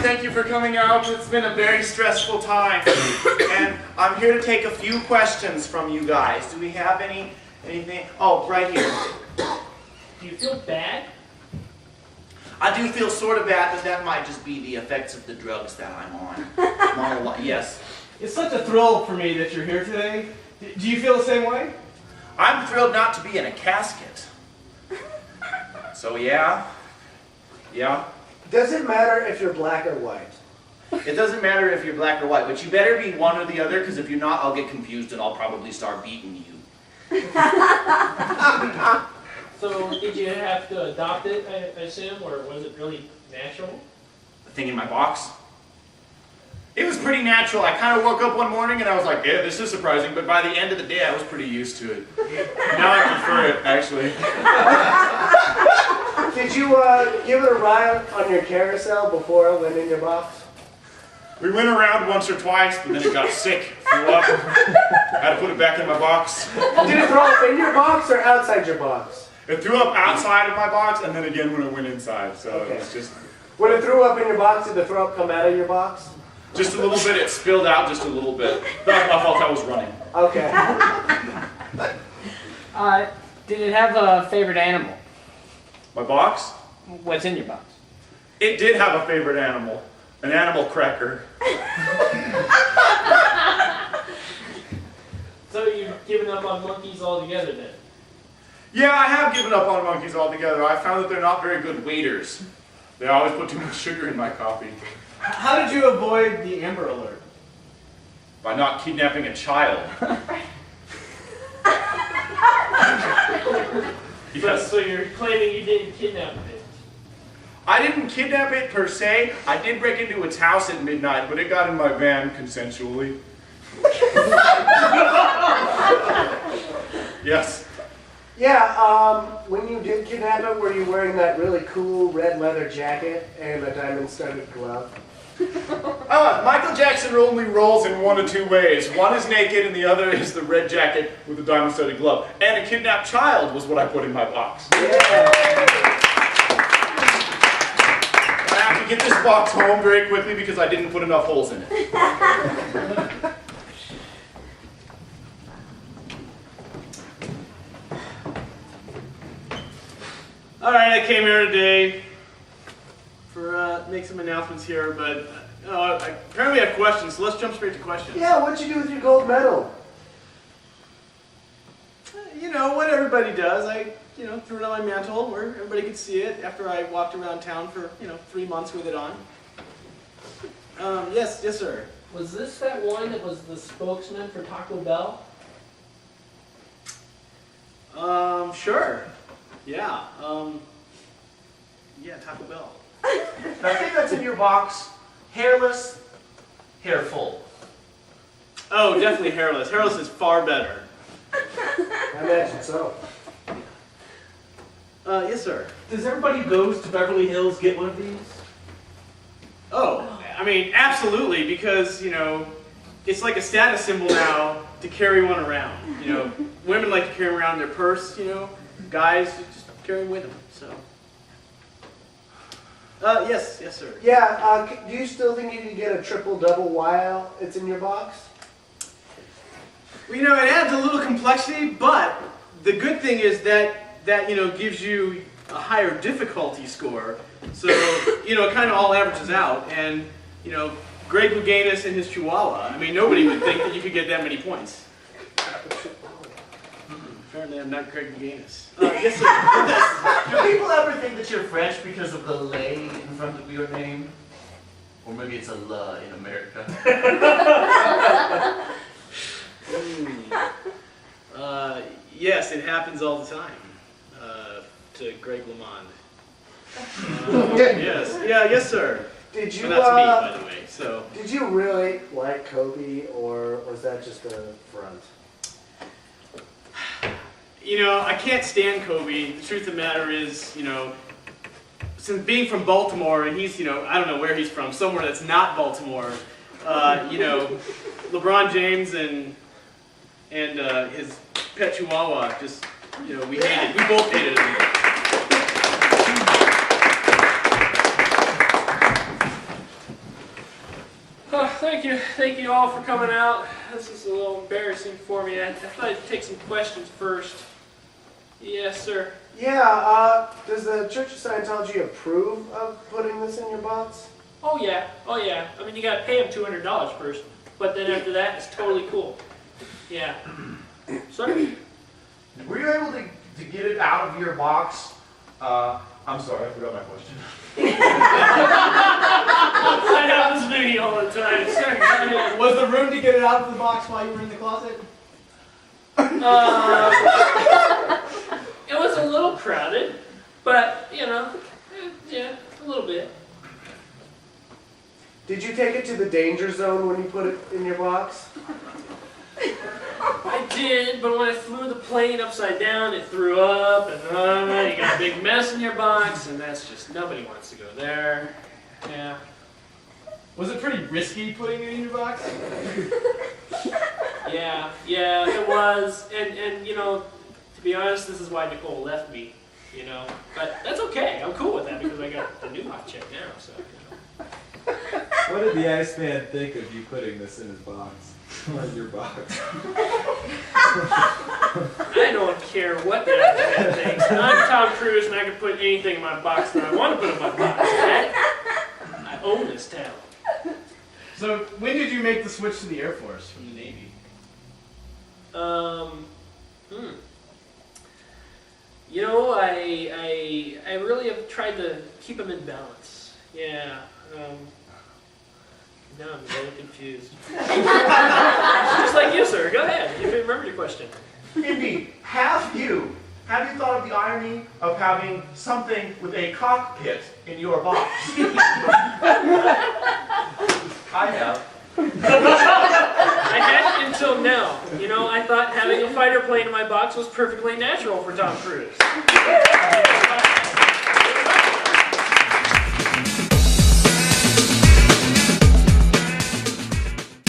thank you for coming out. It's been a very stressful time. And I'm here to take a few questions from you guys. Do we have anything? Oh, right here. Do you feel bad? I do feel sort of bad, but that might just be the effects of the drugs that I'm on. Yes. It's such a thrill for me that you're here today. Do you feel the same way? I'm thrilled not to be in a casket. So yeah. Does it matter if you're black or white? It doesn't matter if you're black or white, but you better be one or the other, because if you're not, I'll get confused and I'll probably start beating you. So did you have to adopt it, I assume, or was it really natural? The thing in my box? It was pretty natural. I kind of woke up one morning and I was like, yeah, this is surprising, but by the end of the day I was pretty used to it. Now I prefer it, actually. Did you give it a ride on your carousel before it went in your box? We went around once or twice, but then it got sick, threw up. I had to put it back in my box. Did it throw up in your box or outside your box? It threw up outside of my box and then again when it went inside, so Okay. it was just... When it threw up in your box, did the throw up come out of your box? Just a little bit, it spilled out just a little bit. That was my fault, I was running. Okay. Did it have a favorite animal? My box? What's in your box? It did have a favorite animal. An animal cracker. So you've given up on monkeys altogether then? Yeah, I have given up on monkeys altogether. I found that they're not very good waiters. They always put too much sugar in my coffee. How did you avoid the Amber Alert? By not kidnapping a child. Yes. So you're claiming you didn't kidnap it? I didn't kidnap it per se. I did break into its house at midnight, but it got in my van consensually. Yes. Yeah, when you did kidnap it, were you wearing that really cool red leather jacket and a diamond-studded glove? Michael Jackson only rolls in one of two ways. One is naked and the other is the red jacket with the diamond-studded glove. And a kidnapped child was what I put in my box. Yeah. I have to get this box home very quickly because I didn't put enough holes in it. All right, I came here today for make some announcements here, but apparently I have questions, so let's jump straight to questions. Yeah, what'd you do with your gold medal? You know, what everybody does. I threw it on my mantle where everybody could see it after I walked around town for, 3 months with it on. Yes, sir. Was this that one that was the spokesman for Taco Bell? Sure. Yeah. Taco Bell. The thing that's in your box, hairless, hairful. Oh, definitely hairless. Hairless is far better. I imagine so. Yes, sir. Does everybody who goes to Beverly Hills get one of these? Oh, I mean, absolutely, because, it's like a status symbol now to carry one around. Women like to carry around their purse, guys just carry them with them, so. Yes, sir. Yeah, do you still think you can get a triple-double while it's in your box? Well, it adds a little complexity, but the good thing is that gives you a higher difficulty score. So, it kind of all averages out. And, Greg Louganis and his Chihuahua, I mean, nobody would think that you could get that many points. Apparently I'm not Greg Louganis. Yes, sir. Do people ever think that you're French because of the lay in front of your name? Or maybe it's a la in America. Yes, it happens all the time. To Greg LeMond. Yes, sir. Did you, But that's me, by the way. So. Did you really like Kobe, or was that just a front? I can't stand Kobe. The truth of the matter is, since being from Baltimore, and he's, I don't know where he's from, somewhere that's not Baltimore, LeBron James and his pet Chihuahua just, we both hated him. Thank you all for coming out. This is a little embarrassing for me. I thought I'd take some questions first. Yes, sir. Yeah, does the Church of Scientology approve of putting this in your box? Oh yeah. I mean, you gotta pay them $200 first, but then after that, it's totally cool. Yeah. Sir? Were you able to get it out of your box? I'm sorry, I forgot my question. That happens to me all the time. Sorry, go ahead. Was the room to get it out of the box while you were in the closet? It was a little crowded, but yeah, a little bit. Did you take it to the danger zone when you put it in your box? I did, but when I flew the plane upside down, it threw up, and you got a big mess in your box, and that's just, nobody wants to go there. Yeah. Was it pretty risky putting it in your box? Yeah, it was, and to be honest, this is why Nicole left me, but that's okay, I'm cool with that, because I got the new hot chick now, so, What did the Iceman think of you putting this in his box? Or in your box? I don't care what the Iceman thinks. I'm Tom Cruise, and I can put anything in my box that I want to put in my box, okay? I own this town. So when did you make the switch to the Air Force from the Navy? I really have tried to keep them in balance. Yeah. Now I'm very confused. Just like you, sir. Go ahead. You can remember your question. Indeed. Have you thought of the irony of having something with a cockpit in your box? I have. I hadn't until now. I thought having a fighter plane in my box was perfectly natural for Tom Cruise.